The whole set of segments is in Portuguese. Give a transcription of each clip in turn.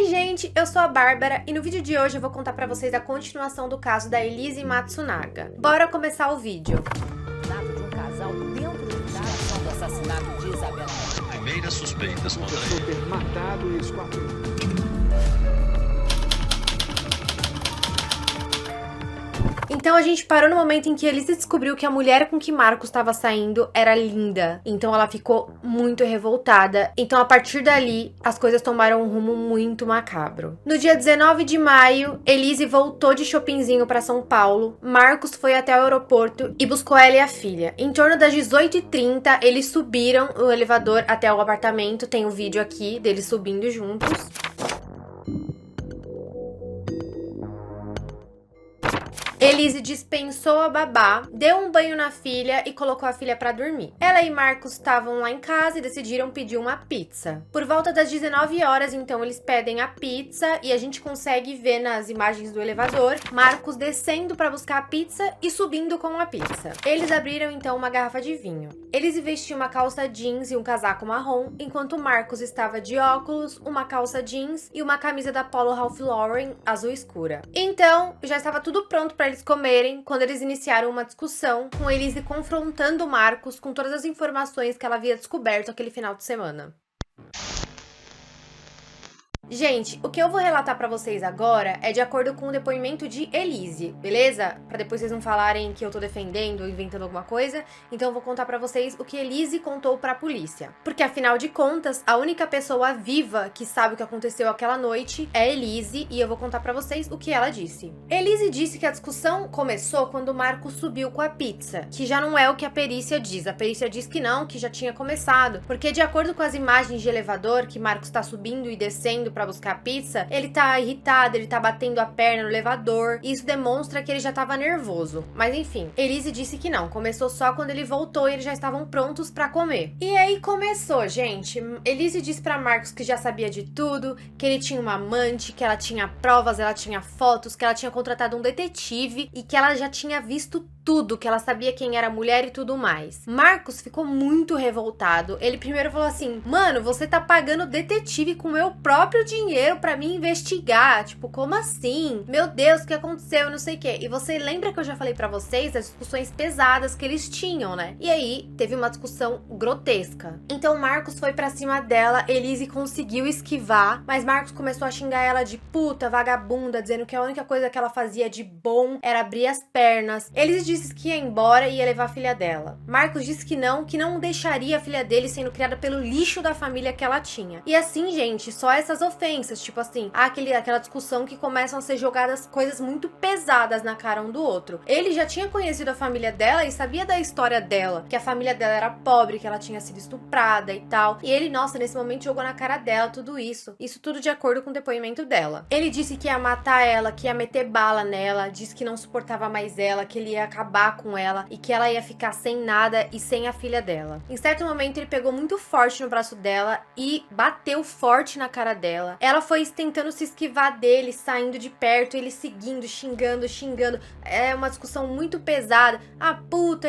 Oi gente, eu sou a Bárbara e no vídeo de hoje eu vou contar pra vocês a continuação do caso da Elise Matsunaga. Bora começar o vídeo. De um casal dentro de casa do assassinato de Isabela. Primeiras suspeitas contra ele. Ter matado e esquadrão. Então a gente parou no momento em que Elise descobriu que a mulher com que Marcos estava saindo era linda. Então ela ficou muito revoltada. Então a partir dali, as coisas tomaram um rumo muito macabro. No dia 19 de maio, Elise voltou de shoppingzinho para São Paulo. Marcos foi até o aeroporto e buscou ela e a filha. Em torno das 18h30, eles subiram o elevador até o apartamento. Tem um vídeo aqui deles subindo juntos. Elise dispensou a babá, deu um banho na filha e colocou a filha pra dormir. Ela e Marcos estavam lá em casa e decidiram pedir uma pizza. Por volta das 19 horas, então, eles pedem a pizza e a gente consegue ver nas imagens do elevador Marcos descendo pra buscar a pizza e subindo com a pizza. Eles abriram, então, uma garrafa de vinho. Elise vestiu uma calça jeans e um casaco marrom, enquanto Marcos estava de óculos, uma calça jeans e uma camisa da Polo Ralph Lauren azul escura. Então, já estava tudo pronto pra eles comerem quando eles iniciaram uma discussão com Elise confrontando Marcos com todas as informações que ela havia descoberto aquele final de semana. Gente, o que eu vou relatar pra vocês agora é de acordo com o depoimento de Elise, beleza? Pra depois vocês não falarem que eu tô defendendo ou inventando alguma coisa. Então eu vou contar pra vocês o que Elise contou pra polícia. Porque afinal de contas, a única pessoa viva que sabe o que aconteceu aquela noite é Elise. E eu vou contar pra vocês o que ela disse. Elise disse que a discussão começou quando o Marcos subiu com a pizza. Que já não é o que a perícia diz. A perícia diz que não, que já tinha começado. Porque de acordo com as imagens de elevador, que Marcos tá subindo e descendo pra buscar pizza, ele tá irritado, ele tá batendo a perna no elevador, e isso demonstra que ele já tava nervoso. Mas enfim, Elise disse que não, começou só quando ele voltou e eles já estavam prontos pra comer. E aí começou, gente. Elise disse pra Marcos que já sabia de tudo, que ele tinha uma amante, que ela tinha provas, ela tinha fotos, que ela tinha contratado um detetive e que ela já tinha visto tudo, que ela sabia quem era a mulher e tudo mais. Marcos ficou muito revoltado. Ele primeiro falou assim: mano, você tá pagando detetive com meu próprio dinheiro pra me investigar. Tipo, como assim? Meu Deus, o que aconteceu? Não sei o quê. E você lembra que eu já falei pra vocês das discussões pesadas que eles tinham, né? E aí, teve uma discussão grotesca. Então, Marcos foi pra cima dela, Elise conseguiu esquivar, mas Marcos começou a xingar ela de puta, vagabunda, dizendo que a única coisa que ela fazia de bom era abrir as pernas. Elise disse que ia embora e ia levar a filha dela. Marcos disse que não deixaria a filha dele sendo criada pelo lixo da família que ela tinha. E assim, gente, só essas ofensas, tipo assim, aquela discussão que começam a ser jogadas coisas muito pesadas na cara um do outro. Ele já tinha conhecido a família dela e sabia da história dela, que a família dela era pobre, que ela tinha sido estuprada e tal. E ele, nossa, nesse momento jogou na cara dela tudo isso. Isso tudo de acordo com o depoimento dela. Ele disse que ia matar ela, que ia meter bala nela, disse que não suportava mais ela, que ele ia acabar com ela e que ela ia ficar sem nada e sem a filha dela. Em certo momento ele pegou muito forte no braço dela e bateu forte na cara dela. Ela foi tentando se esquivar dele, saindo de perto, ele seguindo, xingando. É uma discussão muito pesada. Ah, puta,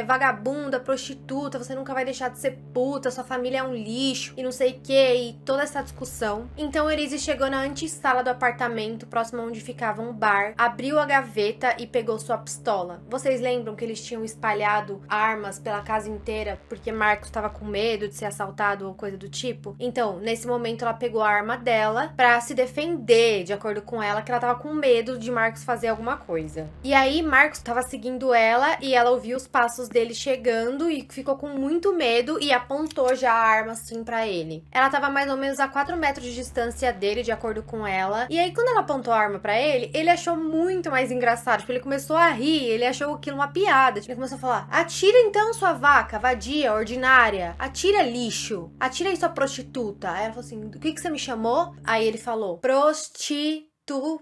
vagabunda, prostituta, você nunca vai deixar de ser puta, sua família é um lixo e não sei o que, e toda essa discussão. Então Elise chegou na antessala do apartamento, próximo onde ficava um bar, abriu a gaveta e pegou sua pistola. Vocês lembram que eles tinham espalhado armas pela casa inteira porque Marcos estava com medo de ser assaltado ou coisa do tipo? Então, nesse momento ela pegou a arma dela pra se defender, de acordo com ela, que ela tava com medo de Marcos fazer alguma coisa. E aí Marcos tava seguindo ela e ela ouviu os passos dele chegando e ficou com muito medo e apontou já a arma assim pra ele. Ela tava mais ou menos a 4 metros de distância dele, de acordo com ela. E aí quando ela apontou a arma pra ele, ele achou muito mais engraçado, tipo, ele começou a rir, ele achou aquilo uma piada. Ele começou a falar: atira então, sua vaca, vadia, ordinária. Atira, lixo. Atira aí, sua prostituta. Aí ela falou assim: do que você me chamou? Aí ele falou: prostitu.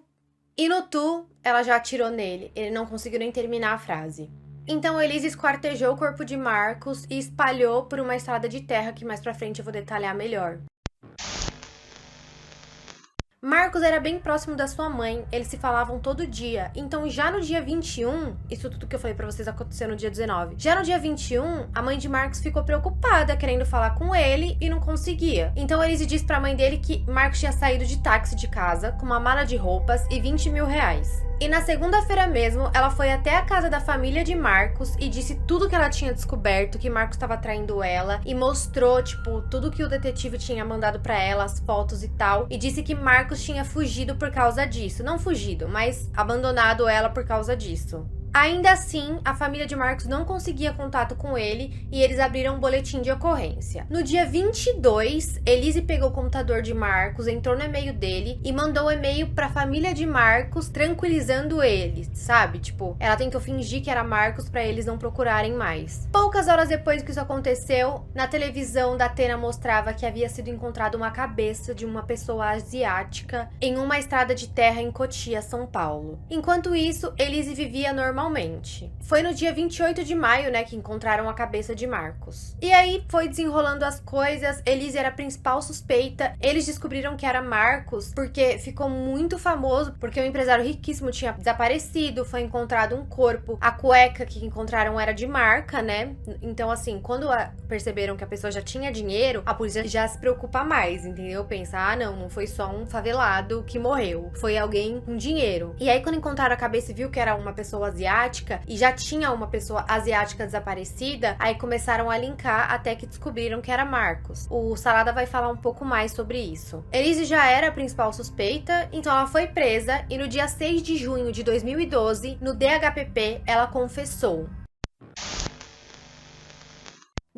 E no tu, ela já atirou nele. Ele não conseguiu nem terminar a frase. Então Elise esquartejou o corpo de Marcos e espalhou por uma estrada de terra que mais pra frente eu vou detalhar melhor. Marcos era bem próximo da sua mãe, eles se falavam todo dia. Então já no dia 21, isso tudo que eu falei pra vocês aconteceu no dia 19. Já no dia 21, a mãe de Marcos ficou preocupada, querendo falar com ele e não conseguia. Então Elise disse pra mãe dele que Marcos tinha saído de táxi de casa com uma mala de roupas e 20 mil reais. E na segunda-feira mesmo, ela foi até a casa da família de Marcos e disse tudo que ela tinha descoberto, que Marcos estava traindo ela, e mostrou, tipo, tudo que o detetive tinha mandado pra ela, as fotos e tal, e disse que Marcos tinha fugido por causa disso. Não fugido, mas abandonado ela por causa disso. Ainda assim, a família de Marcos não conseguia contato com ele e eles abriram um boletim de ocorrência. No dia 22, Elise pegou o computador de Marcos, entrou no e-mail dele e mandou um e-mail pra família de Marcos tranquilizando eles, sabe? Tipo, ela tentou fingir que era Marcos pra eles não procurarem mais. Poucas horas depois que isso aconteceu, na televisão da Atena mostrava que havia sido encontrada uma cabeça de uma pessoa asiática em uma estrada de terra em Cotia, São Paulo. Enquanto isso, Elise vivia normalmente. Foi no dia 28 de maio, né, que encontraram a cabeça de Marcos. E aí foi desenrolando as coisas, Elise era a principal suspeita. Eles descobriram que era Marcos porque ficou muito famoso, porque um empresário riquíssimo tinha desaparecido, foi encontrado um corpo. A cueca que encontraram era de marca, né? Então, assim, quando perceberam que a pessoa já tinha dinheiro, a polícia já se preocupa mais, entendeu? Pensa, ah, não foi só um favelado que morreu, foi alguém com dinheiro. E aí, quando encontraram a cabeça e viu que era uma pessoa asiática, e já tinha uma pessoa asiática desaparecida, aí começaram a linkar até que descobriram que era Marcos. O Salada vai falar um pouco mais sobre isso. Elise já era a principal suspeita, então ela foi presa e no dia 6 de junho de 2012, no DHPP, ela confessou.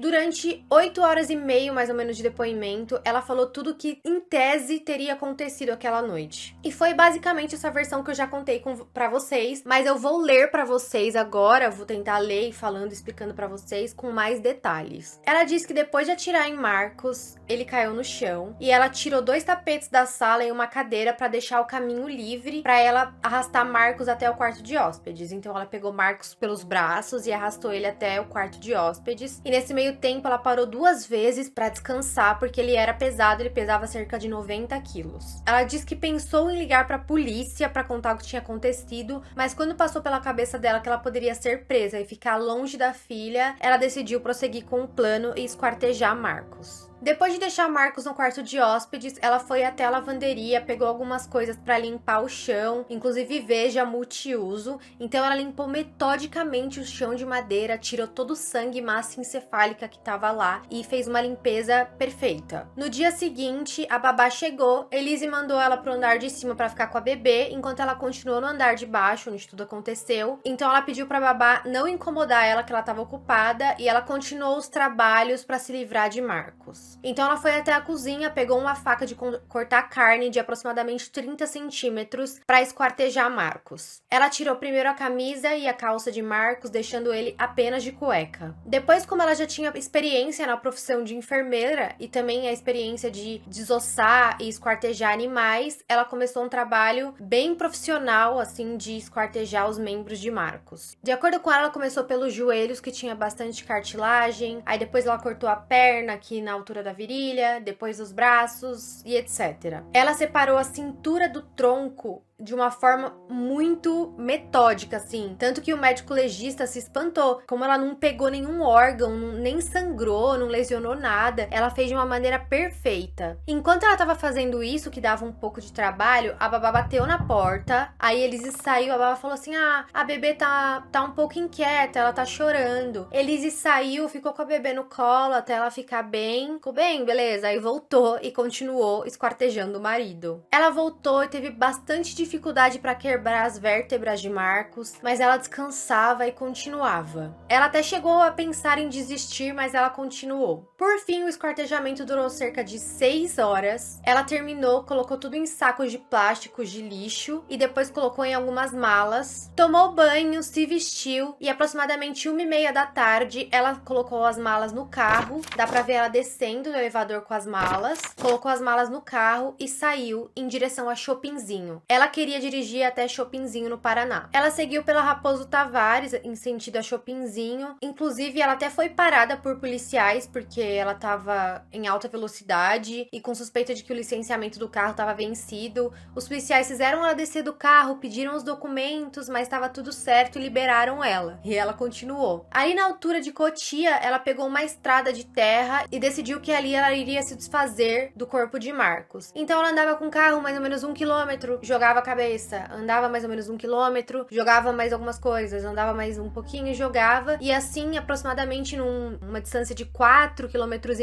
Durante 8 horas e meia, mais ou menos, de depoimento, ela falou tudo que, em tese, teria acontecido aquela noite. E foi basicamente essa versão que eu já contei pra vocês, mas eu vou ler pra vocês agora, vou tentar ler falando, explicando pra vocês com mais detalhes. Ela disse que depois de atirar em Marcos, ele caiu no chão, e ela tirou 2 tapetes da sala e uma cadeira pra deixar o caminho livre pra ela arrastar Marcos até o quarto de hóspedes. Então ela pegou Marcos pelos braços e arrastou ele até o quarto de hóspedes, e nesse meio tempo ela parou 2 vezes pra descansar porque ele era pesado, ele pesava cerca de 90 quilos. Ela disse que pensou em ligar pra polícia pra contar o que tinha acontecido, mas quando passou pela cabeça dela que ela poderia ser presa e ficar longe da filha, ela decidiu prosseguir com o plano e esquartejar Marcos. Depois de deixar Marcos no quarto de hóspedes, ela foi até a lavanderia, pegou algumas coisas para limpar o chão, inclusive veja multiuso. Então ela limpou metodicamente o chão de madeira, tirou todo o sangue e massa encefálica que estava lá e fez uma limpeza perfeita. No dia seguinte, a babá chegou, Elise mandou ela pro andar de cima para ficar com a bebê, enquanto ela continuou no andar de baixo, onde tudo aconteceu. Então ela pediu pra babá não incomodar ela, que ela estava ocupada, e ela continuou os trabalhos para se livrar de Marcos. Então ela foi até a cozinha, pegou uma faca de cortar carne de aproximadamente 30 centímetros para esquartejar Marcos. Ela tirou primeiro a camisa e a calça de Marcos, deixando ele apenas de cueca. Depois, como ela já tinha experiência na profissão de enfermeira e também a experiência de desossar e esquartejar animais, ela começou um trabalho bem profissional, assim, de esquartejar os membros de Marcos. De acordo com ela, ela começou pelos joelhos, que tinha bastante cartilagem, aí depois ela cortou a perna aqui na altura da virilha, depois os braços e etc. Ela separou a cintura do tronco de uma forma muito metódica, assim. Tanto que o médico legista se espantou. Como ela não pegou nenhum órgão, nem sangrou, não lesionou nada. Ela fez de uma maneira perfeita. Enquanto ela tava fazendo isso, que dava um pouco de trabalho, a babá bateu na porta. Aí Elise saiu, a babá falou assim, a bebê tá um pouco inquieta, ela tá chorando. Elise saiu, ficou com a bebê no colo até ela ficar bem. Ficou bem, beleza. Aí voltou e continuou esquartejando o marido. Ela voltou e teve bastante dificuldade para quebrar as vértebras de Marcos, mas ela descansava e continuava. Ela até chegou a pensar em desistir, mas ela continuou. Por fim, o esquartejamento durou cerca de 6 horas. Ela terminou, colocou tudo em sacos de plásticos de lixo e depois colocou em algumas malas. Tomou banho, se vestiu e aproximadamente 1h30 da tarde ela colocou as malas no carro. Dá pra ver ela descendo do elevador com as malas. Colocou as malas no carro e saiu em direção a Shoppingzinho. Ela queria dirigir até Chopinzinho, no Paraná. Ela seguiu pela Raposo Tavares, em sentido a Chopinzinho. Inclusive, ela até foi parada por policiais, porque ela tava em alta velocidade e com suspeita de que o licenciamento do carro tava vencido. Os policiais fizeram ela descer do carro, pediram os documentos, mas estava tudo certo e liberaram ela. E ela continuou. Ali na altura de Cotia, ela pegou uma estrada de terra e decidiu que ali ela iria se desfazer do corpo de Marcos. Então ela andava com o carro mais ou menos 1 quilômetro, jogava a cabeça, andava mais ou menos 1 quilômetro, jogava mais algumas coisas, andava mais um pouquinho e jogava. E assim, aproximadamente numa distância de 4,5 quilômetros,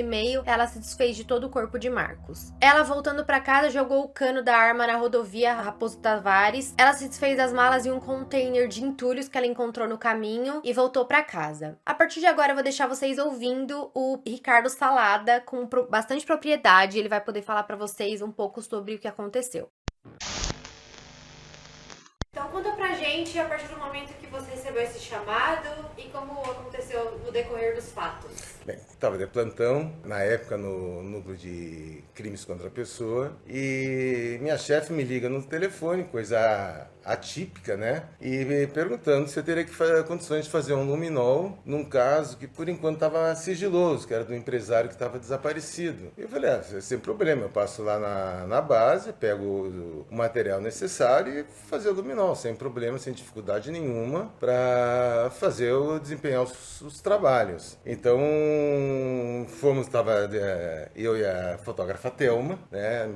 ela se desfez de todo o corpo de Marcos. Ela, voltando para casa, jogou o cano da arma na rodovia Raposo Tavares. Ela se desfez das malas em um container de entulhos que ela encontrou no caminho e voltou para casa. A partir de agora eu vou deixar vocês ouvindo o Ricardo Salada com bastante propriedade. Ele vai poder falar para vocês um pouco sobre o que aconteceu. Então conta pra gente, a partir do momento que você recebeu esse chamado e como aconteceu no decorrer dos fatos. Bem, estava de plantão, na época no núcleo de crimes contra a pessoa, e minha chefe me liga no telefone, coisa atípica, né? E me perguntando se eu teria condições de fazer um luminol num caso que por enquanto estava sigiloso, que era do empresário que estava desaparecido. E eu falei, sem problema, eu passo lá na base, pego o material necessário e fazer o luminol, sem problema, sem dificuldade nenhuma, para desempenhar os trabalhos. Então, estava eu e a fotógrafa Thelma, né,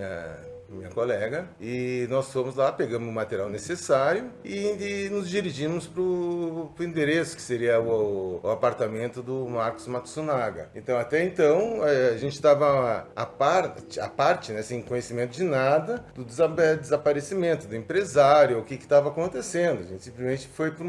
minha colega, e nós fomos lá, pegamos o material necessário e nos dirigimos para o endereço, que seria o apartamento do Marcos Matsunaga. Então, até então, a gente estava à parte, né, sem conhecimento de nada do desaparecimento do empresário, o que estava acontecendo. A gente simplesmente foi para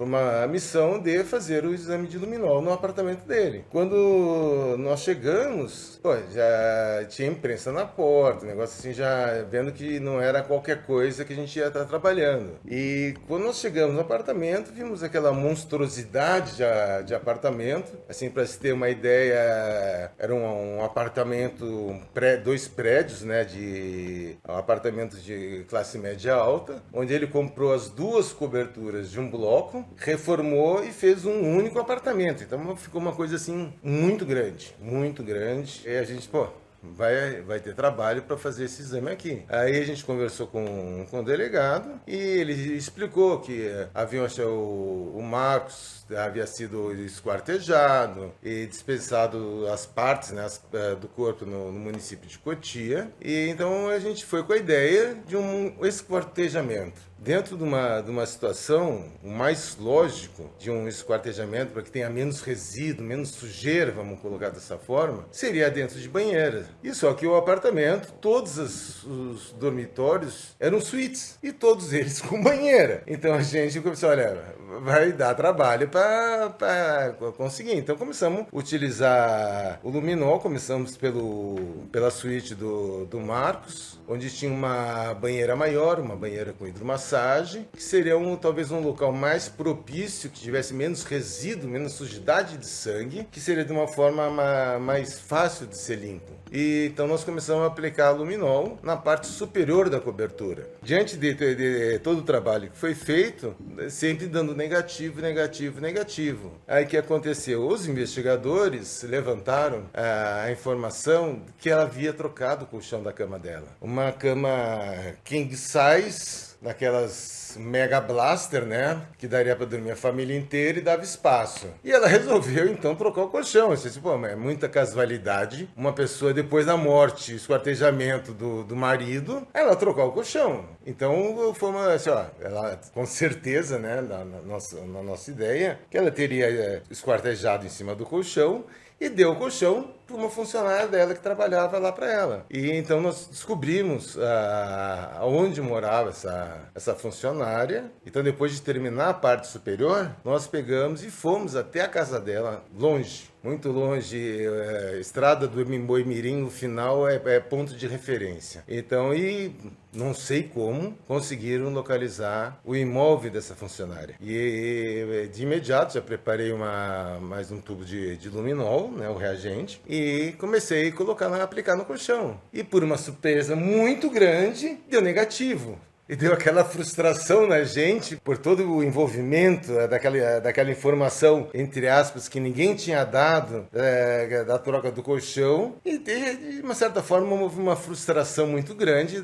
uma missão de fazer o exame de luminol no apartamento dele. Quando nós chegamos, já tinha imprensa na porta, o negócio assim, já vendo que não era qualquer coisa que a gente ia estar trabalhando. E quando nós chegamos no apartamento, vimos aquela monstruosidade de apartamento. Assim, para se ter uma ideia, era um apartamento, 2 prédios, né, um apartamento de classe média alta, onde ele comprou as 2 coberturas de um bloco, reformou e fez um único apartamento. Então ficou uma coisa assim muito grande, muito grande. E a gente, vai ter trabalho para fazer esse exame aqui. Aí a gente conversou com o delegado e ele explicou que o Marcos havia sido esquartejado e dispensado as partes, né, do corpo no município de Cotia. E então a gente foi com a ideia de um esquartejamento. Dentro de uma situação, o mais lógico de um esquartejamento, para que tenha menos resíduo, menos sujeira, vamos colocar dessa forma, seria dentro de banheiras. E só que o apartamento, todos os dormitórios eram suítes, e todos eles com banheira. Então a gente começou, vai dar trabalho para conseguir. Então começamos a utilizar o luminol, começamos pela suíte do Marcos, onde tinha uma banheira maior, uma banheira com hidromassagem, que seria talvez um local mais propício, que tivesse menos resíduo, menos sujidade de sangue, que seria de uma forma mais fácil de ser limpo. E então nós começamos a aplicar luminol na parte superior da cobertura. Diante de todo o trabalho que foi feito, sempre dando negativo. Aí o que aconteceu? Os investigadores levantaram a informação que ela havia trocado o colchão da cama dela. Uma cama king size, daquelas Mega Blaster, né? Que daria para dormir a família inteira e dava espaço. E ela resolveu, então, trocar o colchão. Eu disse, é muita casualidade. Uma pessoa, depois da morte, esquartejamento do marido, ela trocar o colchão. Então, foi ela, com certeza, né? Na nossa ideia, que ela teria esquartejado em cima do colchão e deu o colchão para uma funcionária dela que trabalhava lá para ela. E então nós descobrimos onde morava essa funcionária. Então, depois de terminar a parte superior, nós pegamos e fomos até a casa dela, longe, muito longe. Estrada do Boimirim, no final, é ponto de referência. Então, não sei como conseguiram localizar o imóvel dessa funcionária. E de imediato já preparei mais um tubo de luminol, né, o reagente, e comecei a aplicar no colchão. E por uma surpresa muito grande, deu negativo. E deu aquela frustração na gente por todo o envolvimento daquela informação, entre aspas, que ninguém tinha dado da troca do colchão. E de uma certa forma houve uma frustração muito grande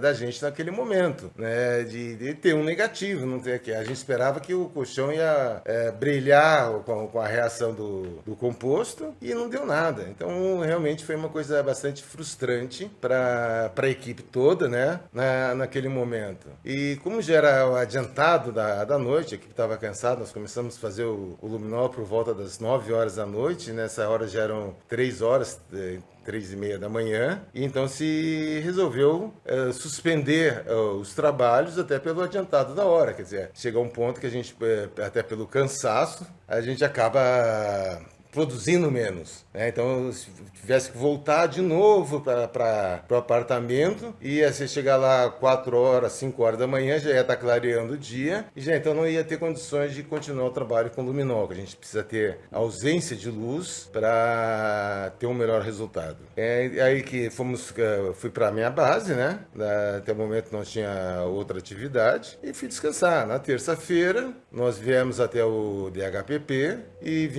da gente naquele momento, né? De ter um negativo. Não ter, a gente esperava que o colchão ia brilhar com a reação do composto e não deu nada. Então realmente foi uma coisa bastante frustrante para a equipe toda, né? Naquele momento. E como já era adiantado da noite, a equipe estava cansada, nós começamos a fazer o luminol por volta das 9 horas da noite, nessa hora já eram 3 horas, 3h30 da manhã, e então se resolveu suspender os trabalhos até pelo adiantado da hora, quer dizer, chega um ponto que a gente, até pelo cansaço, a gente acaba produzindo menos, né? Então, se tivesse que voltar de novo para o apartamento, ia se chegar lá 4 horas, 5 horas da manhã, já ia estar clareando o dia, e já então não ia ter condições de continuar o trabalho com luminol, que a gente precisa ter ausência de luz para ter um melhor resultado. É aí que fui para a minha base, né? Até o momento não tinha outra atividade, e fui descansar. Na terça-feira, nós viemos até o DHPP e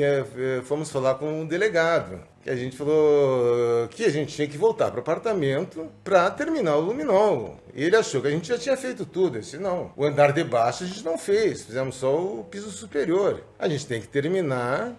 fomos falar com o delegado. Que a gente falou que a gente tinha que voltar para o apartamento para terminar o luminol. E ele achou que a gente já tinha feito tudo. Eu disse, não, o andar de baixo a gente não fez, fizemos só o piso superior. A gente tem que terminar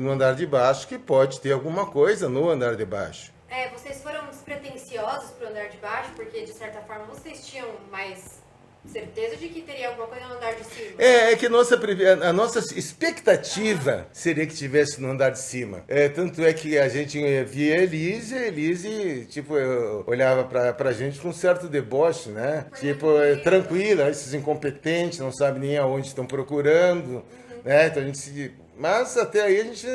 no andar de baixo, que pode ter alguma coisa no andar de baixo. Vocês foram despretensiosos para o andar de baixo, porque de certa forma vocês tinham mais certeza de que teria alguma coisa no andar de cima? É que a nossa expectativa seria que tivesse no andar de cima. Tanto é que a gente via a Elise tipo, olhava pra gente com um certo deboche, né? Tipo, tranquila, esses incompetentes, não sabem nem aonde estão procurando, né? Então a gente Mas até aí a gente,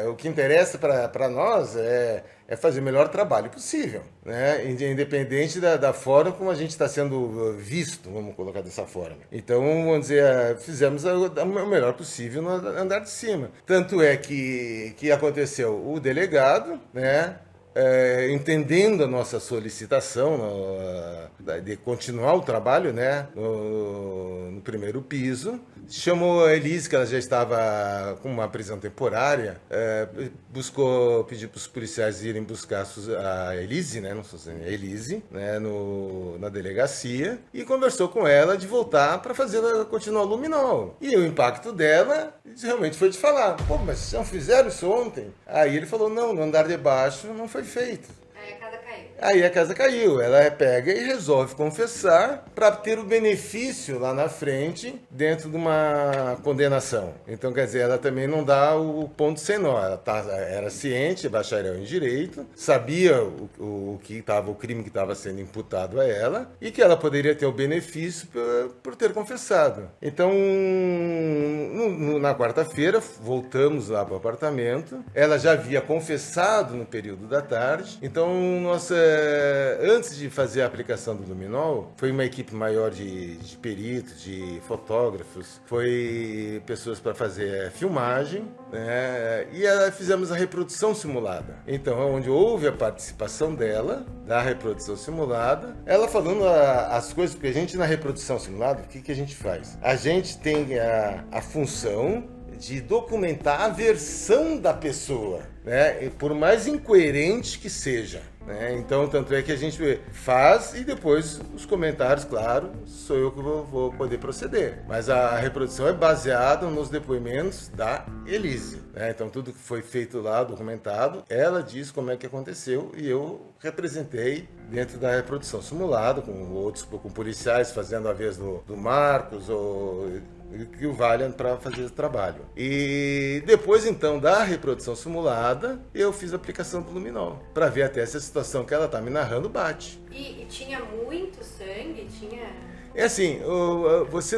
o que interessa para nós é fazer o melhor trabalho possível, né? Independente da forma como a gente está sendo visto, vamos colocar dessa forma. Então, vamos dizer, fizemos o melhor possível no andar de cima. Tanto é que aconteceu o delegado, né? Entendendo a nossa solicitação de continuar o trabalho, né, no primeiro piso, chamou a Elise, que ela já estava com uma prisão temporária, pediu para os policiais irem buscar a Elise, né, a Elise, né, na delegacia, e conversou com ela de voltar para continuar o luminol. E o impacto dela realmente foi de falar, pô, mas vocês não fizeram isso ontem? Aí ele falou, não, no andar de baixo não foi feito. Aí a casa caiu. Ela pega e resolve confessar para ter o benefício lá na frente dentro de uma condenação. Então, quer dizer, ela também não dá o ponto sem nó. Ela era ciente, bacharel em direito, sabia o crime que estava sendo imputado a ela e que ela poderia ter o benefício por ter confessado. Então, na quarta-feira, voltamos lá para o apartamento. Ela já havia confessado no período da tarde. Então, antes de fazer a aplicação do luminol, foi uma equipe maior de peritos, de fotógrafos, foi pessoas para fazer filmagem, né? E fizemos a reprodução simulada. Então, onde houve a participação dela, da reprodução simulada, ela falando as coisas, porque a gente na reprodução simulada, o que a gente faz? A gente tem a função de documentar a versão da pessoa, né? E por mais incoerente que seja, né? Então, tanto é que a gente faz e depois os comentários, claro, sou eu que vou poder proceder. Mas a reprodução é baseada nos depoimentos da Elise, né? Então, tudo que foi feito lá, documentado, ela diz como é que aconteceu e eu representei dentro da reprodução simulada, com policiais fazendo a vez do Marcos ou que o valha para fazer o trabalho. E depois, então, da reprodução simulada, eu fiz a aplicação do luminol, para ver até se a situação que ela está me narrando bate. E tinha muito sangue? É assim, você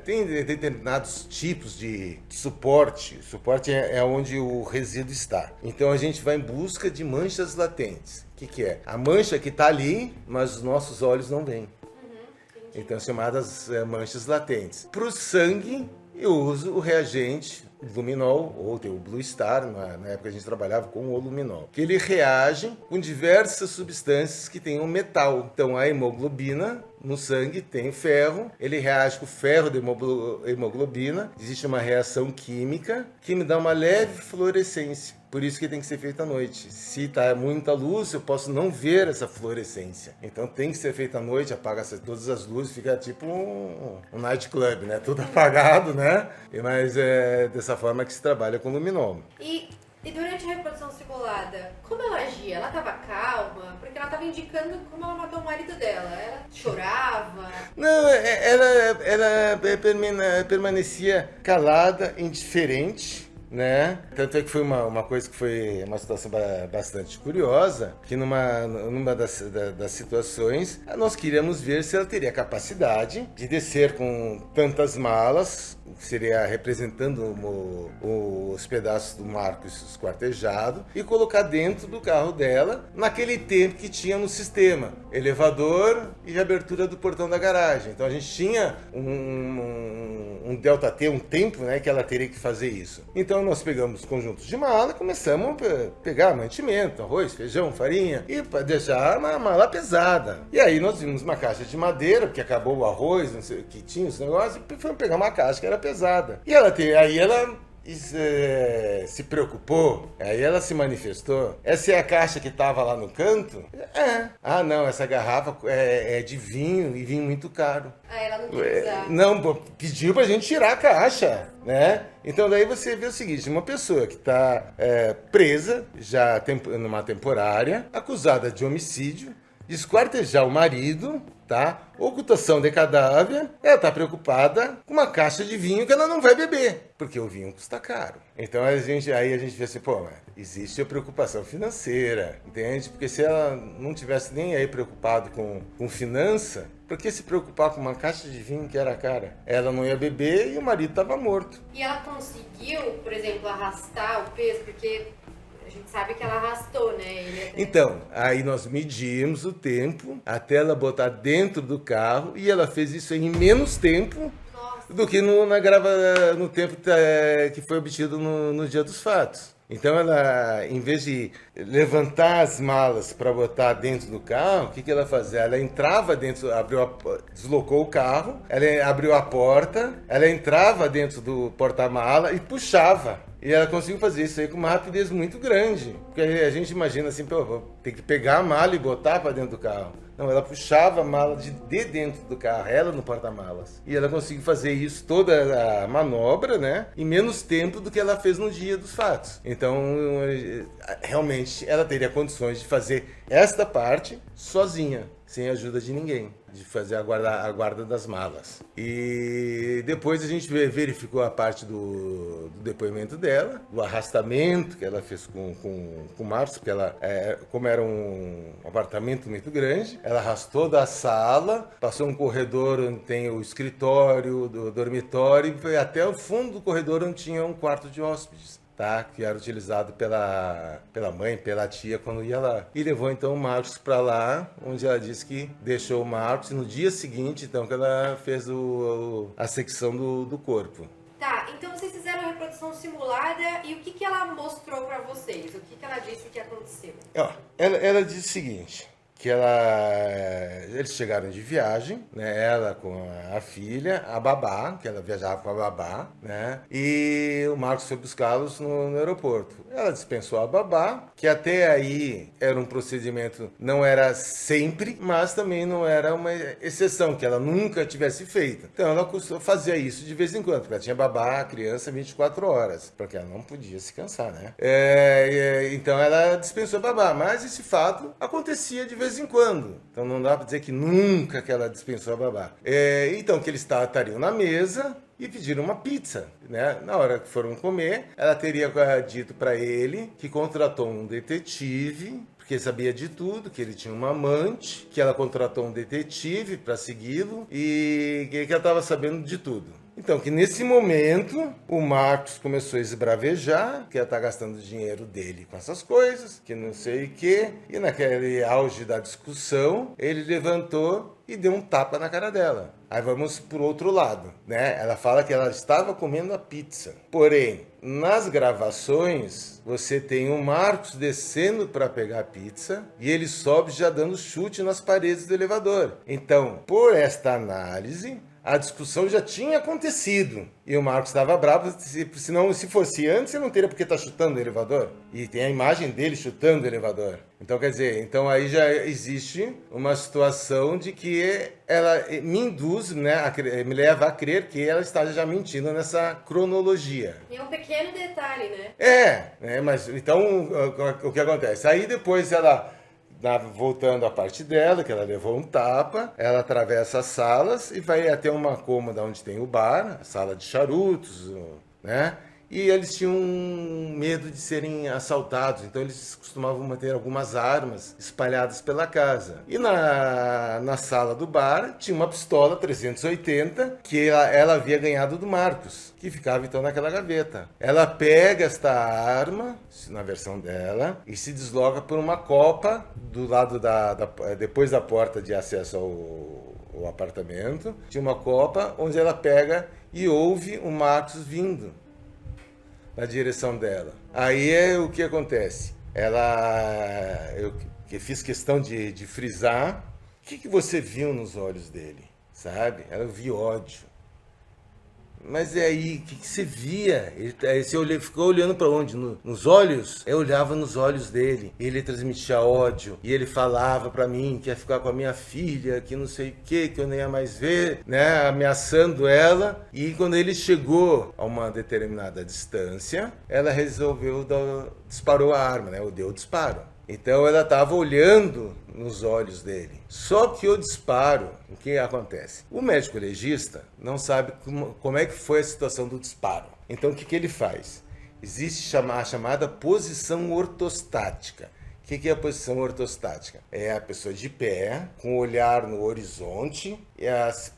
tem determinados tipos de suporte. Suporte é onde o resíduo está. Então, a gente vai em busca de manchas latentes. O que é? A mancha que está ali, mas os nossos olhos não veem. Então, chamadas manchas latentes. Para o sangue, eu uso o reagente luminol, ou tem o Blue Star, na época a gente trabalhava com o luminol, que ele reage com diversas substâncias que têm um metal. Então a hemoglobina no sangue tem ferro, ele reage com o ferro da hemoglobina, existe uma reação química que me dá uma leve fluorescência. Por isso que tem que ser feito à noite. Se está muita luz, eu posso não ver essa fluorescência. Então tem que ser feito à noite, apaga todas as luzes, fica tipo um nightclub, né? Tudo apagado, né? Mas é dessa forma que se trabalha com luminol. E durante a reprodução simulada, como ela agia? Ela estava calma? Porque ela estava indicando como ela matou o marido dela. Ela chorava? Não, ela permanecia calada, indiferente, né? Tanto é que foi uma coisa que foi uma situação bastante curiosa, que numa das situações, nós queríamos ver se ela teria capacidade de descer com tantas malas, que seria representando os pedaços do Marcos esquartejado, e colocar dentro do carro dela, naquele tempo que tinha no sistema, elevador e abertura do portão da garagem. Então a gente tinha um delta T, um tempo, né, que ela teria que fazer isso. Então nós pegamos conjuntos de mala e começamos a pegar mantimento, arroz, feijão, farinha, e para deixar uma mala pesada. E aí nós vimos uma caixa de madeira, porque acabou o arroz, não sei, que tinha os negócios, e fomos pegar uma caixa que era pesada. E aí ela se preocupou, aí ela se manifestou. Essa é a caixa que estava lá no canto? É. Ah, não, essa garrafa é de vinho, e vinho muito caro. Ah, ela não quis usar. Não, pediu pra gente tirar a caixa, né? Então daí você vê o seguinte, uma pessoa que está presa, já numa temporária, acusada de homicídio, de esquartejar o marido, tá? Ocultação de cadáver, ela está preocupada com uma caixa de vinho que ela não vai beber, porque o vinho custa caro. Então aí a gente vê assim, pô, existe a preocupação financeira, entende? Porque se ela não tivesse nem aí preocupado com finança, por que se preocupar com uma caixa de vinho que era cara? Ela não ia beber e o marido estava morto. E ela conseguiu, por exemplo, arrastar o peso, porque a gente sabe que ela arrastou, né? Então, aí nós medimos o tempo até ela botar dentro do carro, e ela fez isso em menos tempo do que no tempo que foi obtido no dia dos fatos. Então ela, em vez de levantar as malas para botar dentro do carro, o que ela fazia? Ela entrava dentro, deslocou o carro, ela abriu a porta, ela entrava dentro do porta-mala e puxava. E ela conseguiu fazer isso aí com uma rapidez muito grande. Porque a gente imagina assim, pô, vou ter que pegar a mala e botar para dentro do carro. Não, ela puxava a mala de dentro do carro, ela no porta-malas. E ela conseguiu fazer isso, toda a manobra, né? Em menos tempo do que ela fez no dia dos fatos. Então, realmente, ela teria condições de fazer esta parte sozinha, sem a ajuda de ninguém, de fazer a guarda das malas. E depois a gente verificou a parte do depoimento dela, do arrastamento que ela fez com o Marcos, porque ela, como era um apartamento muito grande, ela arrastou da sala, passou um corredor onde tem o escritório, do dormitório, e foi até o fundo do corredor onde tinha um quarto de hóspedes. Tá, que era utilizado pela mãe, pela tia, quando ia lá. E levou então o Marcos para lá, onde ela disse que deixou o Marcos, e no dia seguinte, então, que ela fez a secção do corpo. Tá, então vocês fizeram a reprodução simulada, e o que ela mostrou para vocês? O que ela disse que aconteceu? Ela disse o seguinte, que eles chegaram de viagem, né, ela com a filha, a babá, que ela viajava com a babá, né, e o Marcos foi buscá-los no aeroporto. Ela dispensou a babá, que até aí era um procedimento, não era sempre, mas também não era uma exceção, que ela nunca tivesse feito. Então ela fazia isso de vez em quando, porque ela tinha babá, a criança, 24 horas, porque ela não podia se cansar, né. Então ela dispensou a babá, mas esse fato acontecia de vez em quando. Então não dá para dizer que nunca que ela dispensou a babá. Então que eles estariam na mesa e pediram uma pizza, né? Na hora que foram comer, ela teria dito para ele que contratou um detetive, porque sabia de tudo, que ele tinha uma amante, que ela contratou um detetive para segui-lo e que ela estava sabendo de tudo. Então, que nesse momento, o Marcos começou a esbravejar, que ela tá gastando o dinheiro dele com essas coisas, que não sei o quê, e naquele auge da discussão, ele levantou e deu um tapa na cara dela. Aí vamos por outro lado, né? Ela fala que ela estava comendo a pizza. Porém, nas gravações, você tem o Marcos descendo para pegar a pizza e ele sobe já dando chute nas paredes do elevador. Então, por esta análise, a discussão já tinha acontecido. E o Marcos estava bravo, se fosse antes, você não teria por que estar chutando o elevador. E tem a imagem dele chutando o elevador. Então, quer dizer, então aí já existe uma situação de que ela me induz, né, me leva a crer que ela está já mentindo nessa cronologia. E é um pequeno detalhe, né? Mas então o que acontece? Aí depois ela... Voltando à parte dela, que ela levou um tapa, ela atravessa as salas e vai até uma cômoda onde tem o bar, a sala de charutos, né? E eles tinham medo de serem assaltados, então eles costumavam manter algumas armas espalhadas pela casa. E na sala do bar tinha uma pistola 380 que ela havia ganhado do Marcos, que ficava então naquela gaveta. Ela pega esta arma, na versão dela, e se desloca por uma copa do lado depois da porta de acesso ao apartamento. Tinha uma copa onde ela pega e ouve o Marcos vindo na direção dela. Aí é o que acontece. Eu que fiz questão de frisar. O que você viu nos olhos dele? Sabe? Ela viu ódio. Mas é aí, o que você via? Você ficou olhando para onde? Nos olhos? Eu olhava nos olhos dele. Ele transmitia ódio. E ele falava para mim que ia ficar com a minha filha, que não sei o que eu nem ia mais ver, né? Ameaçando ela. E quando ele chegou a uma determinada distância, ela resolveu disparou a arma, né? Deu o disparo. Então ela estava olhando nos olhos dele. Só que o disparo, o que acontece? O médico legista não sabe como é que foi a situação do disparo. Então o que ele faz? Existe a chamada posição ortostática. O que é a posição ortostática? É a pessoa de pé, com o olhar no horizonte, e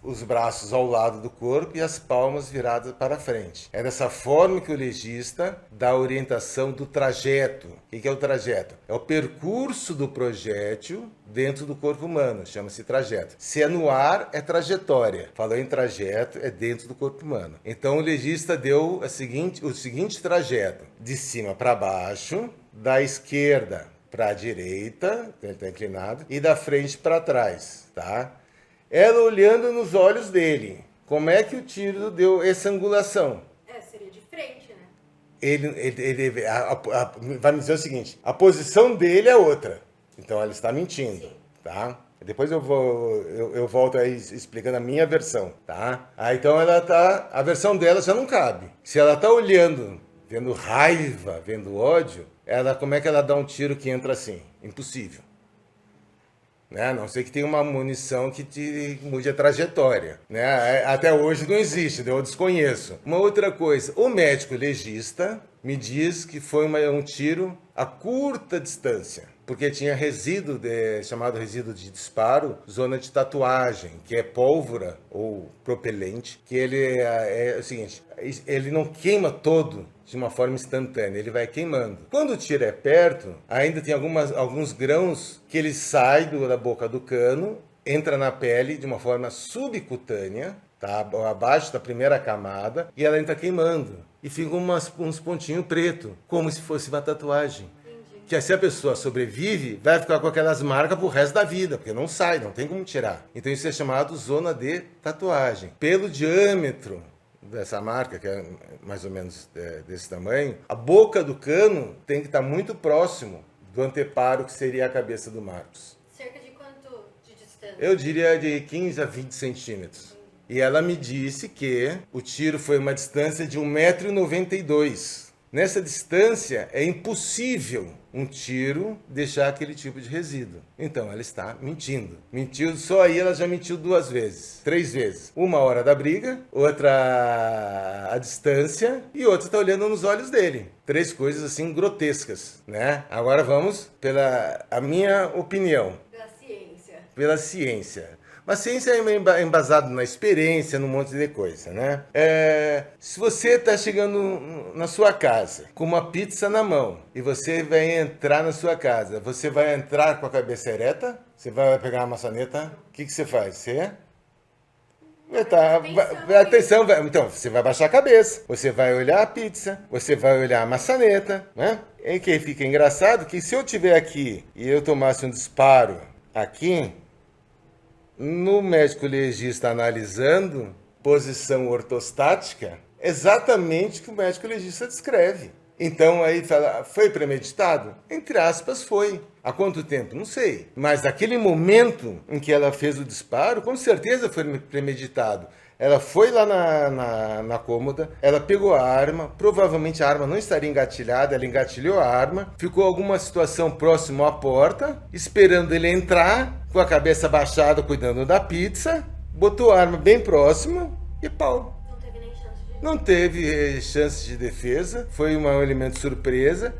os braços ao lado do corpo e as palmas viradas para frente. É dessa forma que o legista dá a orientação do trajeto. O que é o trajeto? É o percurso do projétil dentro do corpo humano, chama-se trajeto. Se é no ar, é trajetória. Falou em trajeto, é dentro do corpo humano. Então o legista deu o seguinte trajeto: de cima para baixo, da esquerda para a direita, ele está inclinado, e da frente para trás, tá? Ela olhando nos olhos dele. Como é que o tiro deu essa angulação? Seria de frente, né? Ele vai me dizer o seguinte: a posição dele é outra. Então ela está mentindo, sim, tá? Depois eu volto aí explicando a minha versão, tá? Então a versão dela já não cabe. Se ela está olhando, vendo raiva, vendo ódio, como é que ela dá um tiro que entra assim? Impossível. Né? A não ser que tenha uma munição que te mude a trajetória. Né? Até hoje não existe, eu desconheço. Uma outra coisa, o médico legista me diz que foi um tiro a curta distância, porque tinha chamado resíduo de disparo, zona de tatuagem, que é pólvora ou propelente, que ele é o seguinte: ele não queima todo de uma forma instantânea, ele vai queimando. Quando o tiro é perto, ainda tem alguns grãos que ele sai da boca do cano, entra na pele de uma forma subcutânea, tá? Abaixo da primeira camada, e ela entra queimando. E fica uns pontinhos pretos, como se fosse uma tatuagem. Entendi. Que se a pessoa sobrevive, vai ficar com aquelas marcas pro resto da vida, porque não sai, não tem como tirar. Então isso é chamado zona de tatuagem. Pelo diâmetro dessa marca, que é mais ou menos desse tamanho, a boca do cano tem que estar muito próximo do anteparo, que seria a cabeça do Marcos. Cerca de quanto de distância? Eu diria de 15 a 20 centímetros. E ela me disse que o tiro foi uma distância de 1,92 m. Nessa distância, é impossível um tiro deixar aquele tipo de resíduo. Então, ela está mentindo. Mentiu, só aí ela já mentiu 3 vezes. Uma hora da briga, outra a distância e outra está olhando nos olhos dele. 3 coisas assim grotescas, né? Agora vamos a minha opinião. Pela ciência. Pela ciência. Mas ciência é embasada na experiência, num monte de coisa, né? Se você está chegando na sua casa com uma pizza na mão e você vai entrar na sua casa, você vai entrar com a cabeça ereta? Você vai pegar a maçaneta? O que você faz? Você... Atenção, então você vai baixar a cabeça, você vai olhar a pizza, você vai olhar a maçaneta, né? E que fica engraçado que se eu tiver aqui e eu tomasse um disparo aqui, no médico legista analisando posição ortostática, exatamente o que o médico legista descreve. Então aí fala, foi premeditado? Entre aspas, foi. Há quanto tempo? Não sei. Mas naquele momento em que ela fez o disparo, com certeza foi premeditado. Ela foi lá na cômoda, ela pegou a arma, provavelmente a arma não estaria engatilhada, ela engatilhou a arma, ficou alguma situação próximo à porta, esperando ele entrar, com a cabeça baixada, cuidando da pizza, botou a arma bem próximo e pau. Não teve chance de defesa, foi um elemento surpresa,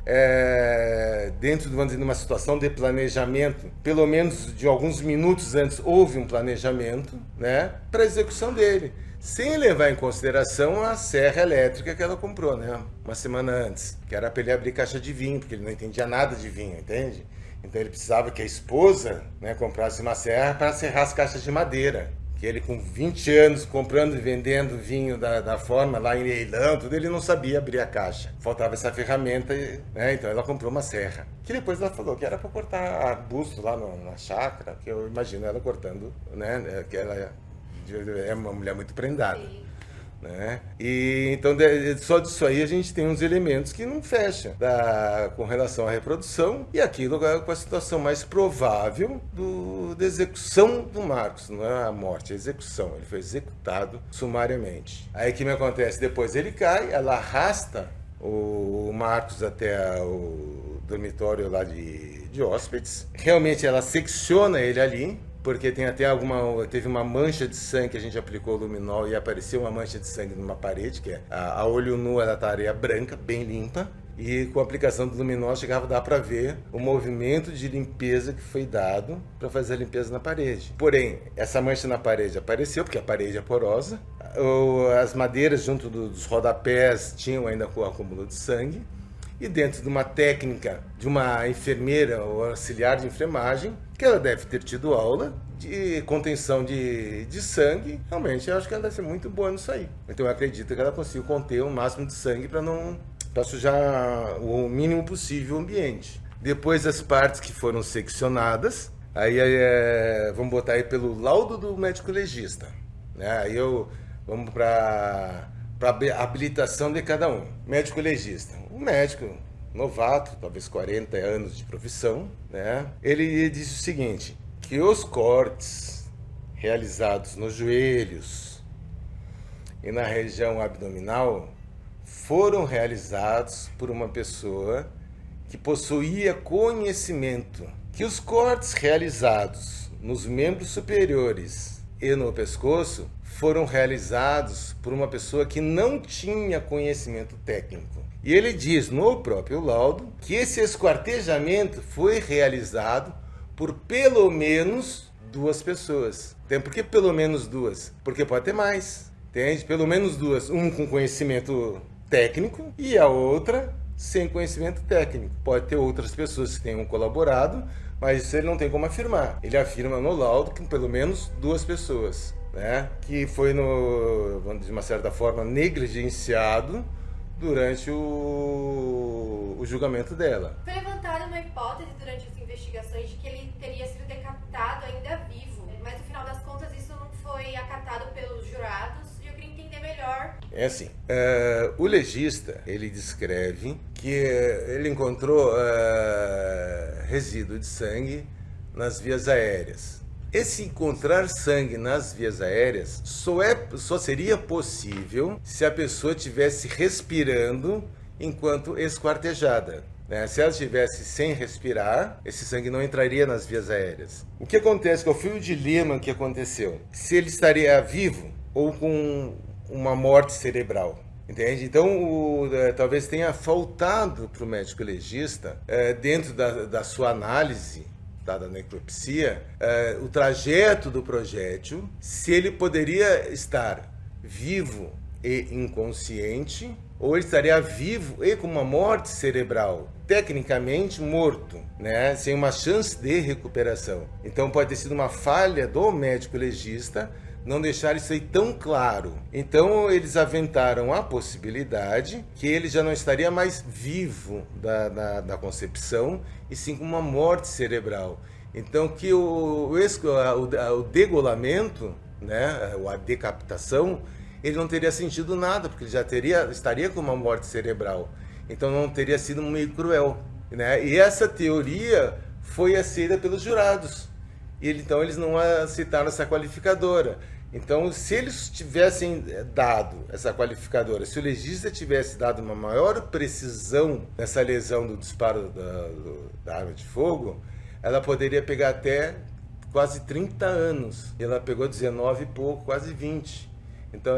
dentro de uma situação de planejamento, pelo menos de alguns minutos antes houve um planejamento, né, para a execução dele, sem levar em consideração a serra elétrica que ela comprou, né, uma semana antes, que era para ele abrir caixa de vinho, porque ele não entendia nada de vinho, entende? Então ele precisava que a esposa, né, comprasse uma serra para serrar as caixas de madeira. Que ele com 20 anos comprando e vendendo vinho da forma lá em leilão, tudo, ele não sabia abrir a caixa. Faltava essa ferramenta, né? Então ela comprou uma serra. Que depois ela falou que era para cortar arbusto lá na chácara, que eu imagino ela cortando, né? Que ela é uma mulher muito prendada. Né? E então só disso aí a gente tem uns elementos que não fecham com relação à reprodução e aquilo com a situação mais provável da execução do Marcos, não é a morte, é a execução, ele foi executado sumariamente. Aí o que me acontece? Depois ele cai, ela arrasta o Marcos até o dormitório lá de hóspedes, realmente ela secciona ele ali, porque tem até teve uma mancha de sangue que a gente aplicou luminol e apareceu uma mancha de sangue numa parede, que a olho nu ela tá areia branca, bem limpa, e com a aplicação do luminol chegava a dar para ver o movimento de limpeza que foi dado para fazer a limpeza na parede. Porém, essa mancha na parede apareceu, porque a parede é porosa, as madeiras junto dos rodapés tinham ainda o acúmulo de sangue, e dentro de uma técnica de uma enfermeira ou auxiliar de enfermagem, que ela deve ter tido aula de contenção de sangue, realmente eu acho que ela deve ser muito boa nisso aí. Então eu acredito que ela conseguiu conter o máximo de sangue para sujar o mínimo possível o ambiente. Depois as partes que foram seccionadas, aí vamos botar aí pelo laudo do médico legista, né? Aí vamos para a habilitação de cada um. Médico legista, um médico novato, talvez 40 anos de profissão, né? Ele diz o seguinte, que os cortes realizados nos joelhos e na região abdominal foram realizados por uma pessoa que possuía conhecimento, que os cortes realizados nos membros superiores e no pescoço foram realizados por uma pessoa que não tinha conhecimento técnico. E ele diz no próprio laudo que esse esquartejamento foi realizado por pelo menos 2 pessoas. Então, por que pelo menos 2? Porque pode ter mais, entende? Pelo menos 2, um com conhecimento técnico e a outra sem conhecimento técnico. Pode ter outras pessoas que tenham colaborado, mas isso ele não tem como afirmar. Ele afirma no laudo que pelo menos 2 pessoas, né? Que foi, de uma certa forma, negligenciado durante o julgamento dela. Foi levantada uma hipótese durante as investigações de que ele teria sido decapitado ainda vivo, mas no final das contas isso não foi acatado pelos jurados e eu queria entender melhor. É assim, o legista, ele descreve que ele encontrou resíduo de sangue nas vias aéreas. Esse encontrar sangue nas vias aéreas só seria possível se a pessoa estivesse respirando enquanto esquartejada, né? Se ela estivesse sem respirar, esse sangue não entraria nas vias aéreas. O que acontece? Qual foi o dilema que aconteceu? Se ele estaria vivo ou com uma morte cerebral. Entende? Então, talvez tenha faltado para o médico legista, dentro da sua análise, dada a necropsia, o trajeto do projétil, se ele poderia estar vivo e inconsciente, ou ele estaria vivo e com uma morte cerebral, tecnicamente morto, né? Sem uma chance de recuperação. Então pode ter sido uma falha do médico legista não deixar isso aí tão claro. Então eles aventaram a possibilidade que ele já não estaria mais vivo da concepção, e sim com uma morte cerebral. Então que o degolamento, né, a decapitação, ele não teria sentido nada, porque ele já estaria com uma morte cerebral. Então não teria sido meio cruel, né? E essa teoria foi aceita pelos jurados. Então eles não aceitaram essa qualificadora. Então, se eles tivessem dado essa qualificadora, se o legista tivesse dado uma maior precisão nessa lesão do disparo da arma de fogo, ela poderia pegar até quase 30 anos. E ela pegou 19 e pouco, quase 20. Então,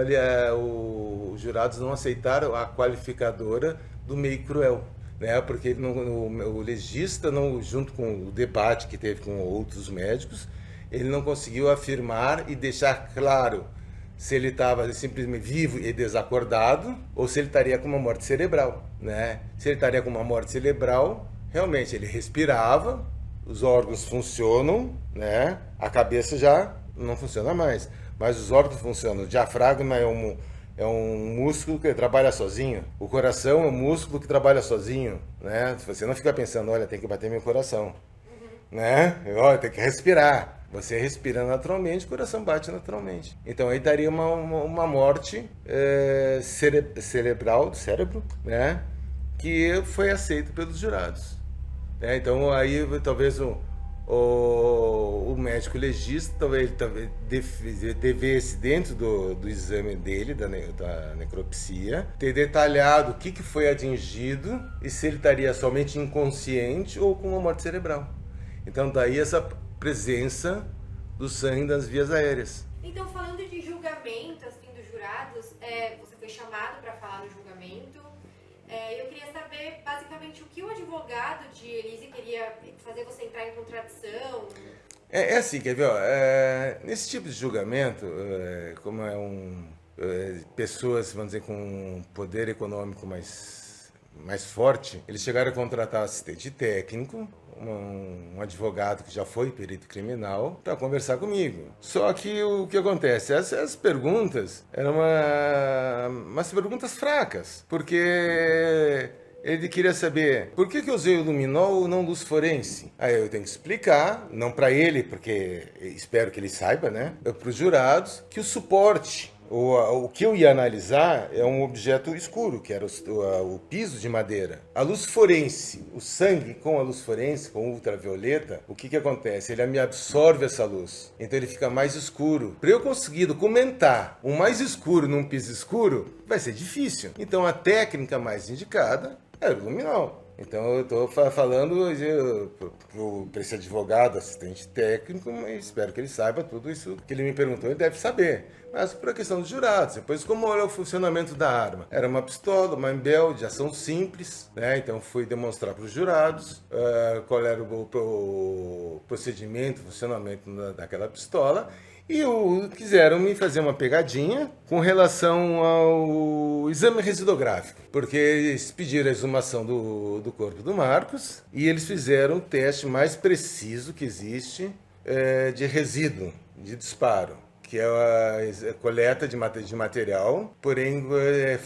os jurados não aceitaram a qualificadora do meio cruel, né? Porque o legista, junto com o debate que teve com outros médicos, ele não conseguiu afirmar e deixar claro se ele estava simplesmente vivo e desacordado ou se ele estaria com uma morte cerebral, né? Se ele estaria com uma morte cerebral, realmente ele respirava, os órgãos funcionam, né? A cabeça já não funciona mais, mas os órgãos funcionam. O diafragma é um músculo que trabalha sozinho. O coração é um músculo que trabalha sozinho, né? Você não fica pensando, olha, tem que bater meu coração, né? Olha, tem que respirar. Você respira naturalmente, o coração bate naturalmente. Então aí daria uma morte cerebral, do cérebro, né? Que foi aceito pelos jurados. Então aí talvez o médico legista talvez devesse, dentro do exame dele, da necropsia, ter detalhado o que foi atingido e se ele estaria somente inconsciente ou com uma morte cerebral. Então daí essa presença do sangue das vias aéreas. Então, falando de julgamento, assim, dos jurados, você foi chamado para falar no julgamento. Eu queria saber, basicamente, o que o advogado de Elise queria fazer você entrar em contradição. É assim, quer ver? Nesse tipo de julgamento, como pessoas, vamos dizer, com um poder econômico mais forte, eles chegaram a contratar assistente técnico, um advogado que já foi perito criminal, para conversar comigo. Só que o que acontece? Essas perguntas eram umas perguntas fracas, porque ele queria saber por que eu usei o luminol ou não luz forense. Aí eu tenho que explicar, não para ele, porque espero que ele saiba, né? Para os jurados, que o suporte, o que eu ia analisar é um objeto escuro, que era o piso de madeira. A luz forense, o sangue com a luz forense, com ultravioleta, o que acontece? Ele me absorve essa luz, então ele fica mais escuro. Para eu conseguir documentar o mais escuro num piso escuro, vai ser difícil. Então a técnica mais indicada era o luminol. Então eu estou falando para esse advogado, assistente técnico, mas espero que ele saiba tudo isso que ele me perguntou, ele deve saber. Mas por a questão dos jurados, depois como é o funcionamento da arma? Era uma pistola, uma Embel de ação simples, né? Então fui demonstrar para os jurados qual era o procedimento, o funcionamento daquela pistola. E quiseram me fazer uma pegadinha com relação ao exame residográfico, porque eles pediram a exumação do corpo do Marcos e eles fizeram o teste mais preciso que existe de resíduo, de disparo, que é a coleta de material, porém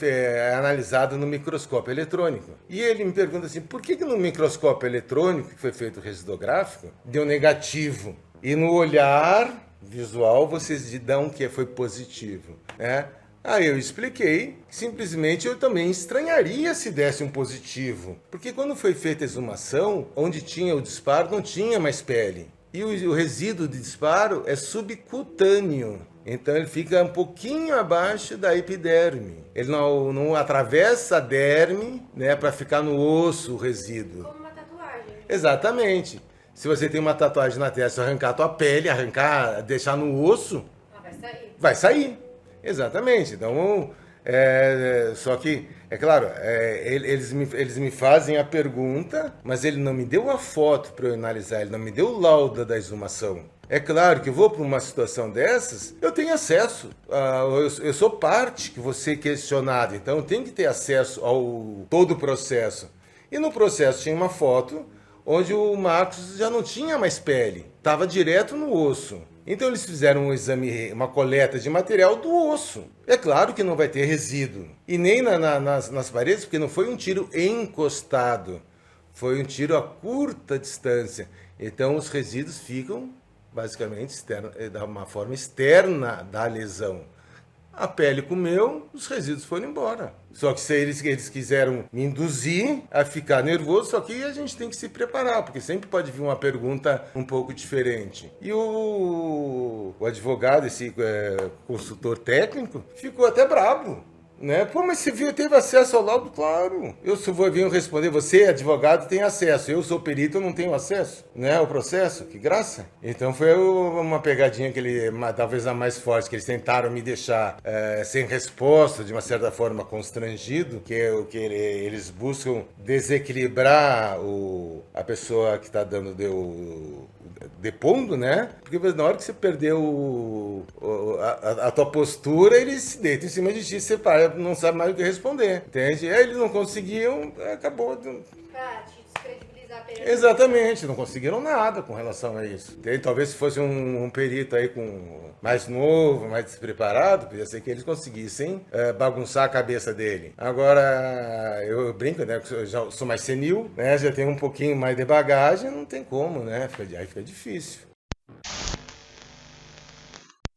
é analisado no microscópio eletrônico. E ele me pergunta assim, por que no microscópio eletrônico, que foi feito o residográfico, deu negativo? E no olhar visual, vocês dão que foi positivo, né? Aí eu expliquei, simplesmente eu também estranharia se desse um positivo, porque quando foi feita a exumação, onde tinha o disparo não tinha mais pele, e o resíduo de disparo é subcutâneo, então ele fica um pouquinho abaixo da epiderme, ele não atravessa a derme, né, para ficar no osso o resíduo. Como uma tatuagem. Exatamente. Se você tem uma tatuagem na testa, arrancar a tua pele, deixar no osso, Vai sair. vai sair. Exatamente. Então, Só que, é claro, eles me fazem a pergunta, mas ele não me deu a foto para eu analisar, ele não me deu o laudo da exumação. É claro que eu vou para uma situação dessas, eu tenho acesso, eu sou parte que vou ser questionado, então eu tenho que ter acesso ao todo o processo. E no processo tinha uma foto onde o Marcos já não tinha mais pele, estava direto no osso. Então eles fizeram um exame, uma coleta de material do osso. É claro que não vai ter resíduo. E nem nas paredes, porque não foi um tiro encostado, foi um tiro a curta distância. Então os resíduos ficam basicamente da uma forma externa da lesão. A pele comeu, os resíduos foram embora. Só que se eles quiseram me induzir a ficar nervoso, só que a gente tem que se preparar, porque sempre pode vir uma pergunta um pouco diferente. E o advogado, esse consultor técnico, ficou até bravo. Né? Pô, mas você teve acesso ao laudo? Claro. Eu só vou vir responder, você, advogado, tem acesso. Eu sou perito, eu não tenho acesso, né? Ao processo, que graça. Então foi uma pegadinha talvez a mais forte, que eles tentaram me deixar sem resposta, de uma certa forma constrangido, que é o que eles buscam desequilibrar a pessoa que está depondo, né? Porque na hora que você perdeu a tua postura, eles se deitam em cima de ti, você não sabe mais o que responder, entende? Aí eles não conseguiam, acabou. Pra te descredibilizar perante. Exatamente, não conseguiram nada com relação a isso. Entende? Talvez se fosse um perito aí mais novo, mais despreparado, podia ser que eles conseguissem bagunçar a cabeça dele. Agora, eu brinco, né? Eu já sou mais senil, né? Já tenho um pouquinho mais de bagagem, não tem como, né? Aí fica difícil.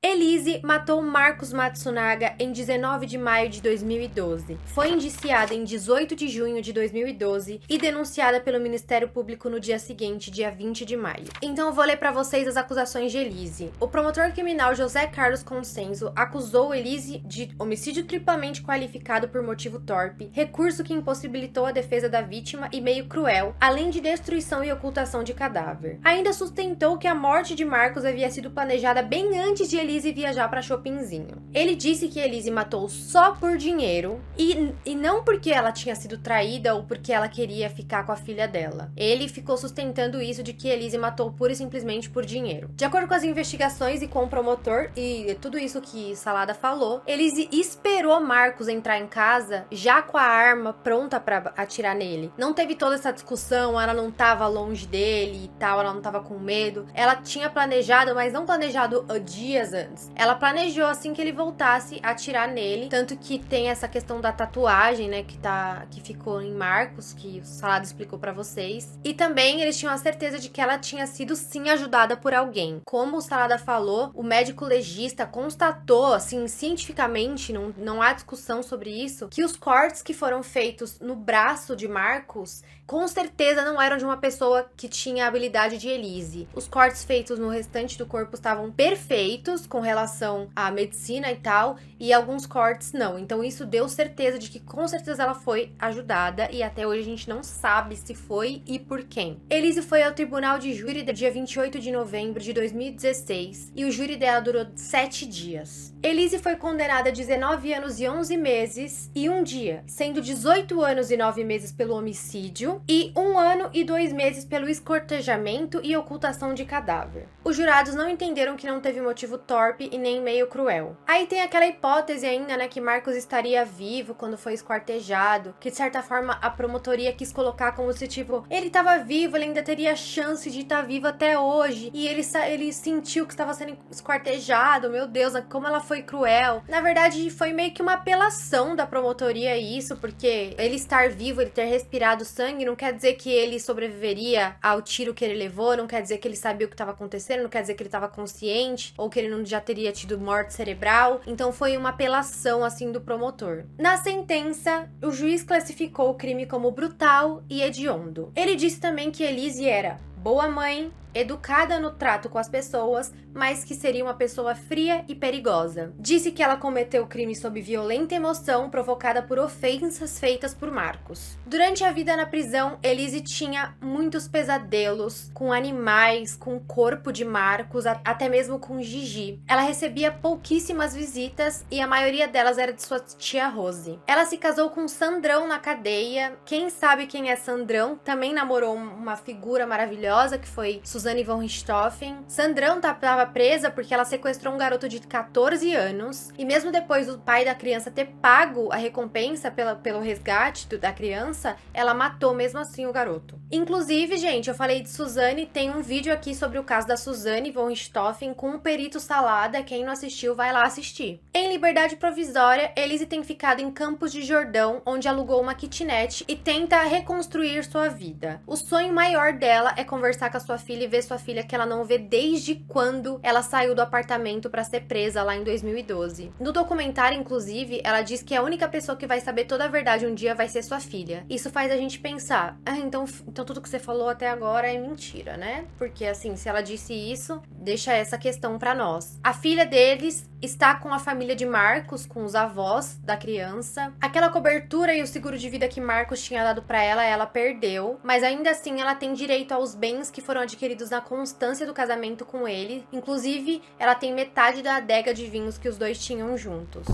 Elise matou Marcos Matsunaga em 19 de maio de 2012. Foi indiciada em 18 de junho de 2012 e denunciada pelo Ministério Público no dia seguinte, dia 20 de maio. Então eu vou ler para vocês as acusações de Elise. O promotor criminal José Carlos Consenso acusou Elise de homicídio triplamente qualificado por motivo torpe, recurso que impossibilitou a defesa da vítima e meio cruel, além de destruição e ocultação de cadáver. Ainda sustentou que a morte de Marcos havia sido planejada bem antes de Elise viajar para Chopinzinho. Ele disse que Elise matou só por dinheiro e não porque ela tinha sido traída ou porque ela queria ficar com a filha dela. Ele ficou sustentando isso de que Elise matou pura e simplesmente por dinheiro. De acordo com as investigações e com o promotor e tudo isso que Salada falou, Elise esperou Marcos entrar em casa já com a arma pronta para atirar nele. Não teve toda essa discussão, ela não tava longe dele e tal, ela não tava com medo. Ela tinha planejado, mas não planejado dias antes. Ela planejou assim que ele voltasse a atirar nele, tanto que tem essa questão da tatuagem, né, que ficou em Marcos, que o Salada explicou pra vocês. E também eles tinham a certeza de que ela tinha sido sim ajudada por alguém. Como o Salada falou, o médico legista constatou, assim, cientificamente, não há discussão sobre isso, que os cortes que foram feitos no braço de Marcos, com certeza não eram de uma pessoa que tinha a habilidade de Elise. Os cortes feitos no restante do corpo estavam perfeitos com relação à medicina e tal, e alguns cortes não. Então isso deu certeza de que com certeza ela foi ajudada e até hoje a gente não sabe se foi e por quem. Elise foi ao tribunal de júri no dia 28 de novembro de 2016 e o júri dela durou 7 dias. Elise foi condenada a 19 anos e 11 meses e 1 dia, sendo 18 anos e 9 meses pelo homicídio e 1 ano e 2 meses pelo esquartejamento e ocultação de cadáver. Os jurados não entenderam que não teve motivo torpe e nem meio cruel. Aí tem aquela hipótese ainda, né, que Marcos estaria vivo quando foi esquartejado, que de certa forma a promotoria quis colocar como se tipo, ele estava vivo, ele ainda teria chance de estar vivo até hoje, e ele sentiu que estava sendo esquartejado, meu Deus, como ela foi cruel. Na verdade, foi meio que uma apelação da promotoria isso, porque ele estar vivo, ele ter respirado sangue, não quer dizer que ele sobreviveria ao tiro que ele levou, não quer dizer que ele sabia o que estava acontecendo, não quer dizer que ele estava consciente, ou que ele não já teria tido morte cerebral. Então foi uma apelação, assim, do promotor. Na sentença, o juiz classificou o crime como brutal e hediondo. Ele disse também que Elise era boa mãe, educada no trato com as pessoas, mas que seria uma pessoa fria e perigosa. Disse que ela cometeu o crime sob violenta emoção provocada por ofensas feitas por Marcos. Durante a vida na prisão, Elise tinha muitos pesadelos com animais, com o corpo de Marcos, até mesmo com Gigi. Ela recebia pouquíssimas visitas e a maioria delas era de sua tia Rose. Ela se casou com Sandrão na cadeia. Quem sabe quem é Sandrão? Também namorou uma figura maravilhosa que foi Suzane von Richthofen. Sandrão estava presa porque ela sequestrou um garoto de 14 anos e mesmo depois do pai da criança ter pago a recompensa pelo resgate da criança, ela matou mesmo assim o garoto. Inclusive, gente, eu falei de Suzane, tem um vídeo aqui sobre o caso da Suzane von Richthofen com o perito Salada. Quem não assistiu, vai lá assistir. Em liberdade provisória, Elise tem ficado em Campos de Jordão, onde alugou uma kitnet e tenta reconstruir sua vida. O sonho maior dela é conversar com a sua filha e ver sua filha, que ela não vê desde quando ela saiu do apartamento para ser presa lá em 2012. No documentário, inclusive, ela diz que a única pessoa que vai saber toda a verdade um dia vai ser sua filha. Isso faz a gente pensar, então tudo que você falou até agora é mentira, né? Porque assim, se ela disse isso, deixa essa questão para nós. A filha deles está com a família de Marcos, com os avós da criança. Aquela cobertura e o seguro de vida que Marcos tinha dado para ela perdeu, mas ainda assim ela tem direito aos bens que foram adquiridos na constância do casamento com ele. Inclusive, ela tem metade da adega de vinhos que os dois tinham juntos.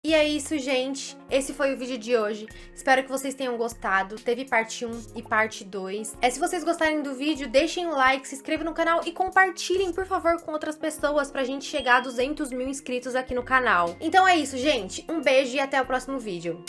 E é isso, gente. Esse foi o vídeo de hoje. Espero que vocês tenham gostado. Teve parte 1 e parte 2. Se vocês gostarem do vídeo, deixem o like, se inscrevam no canal e compartilhem, por favor, com outras pessoas pra gente chegar a 200 mil inscritos aqui no canal. Então é isso, gente. Um beijo e até o próximo vídeo.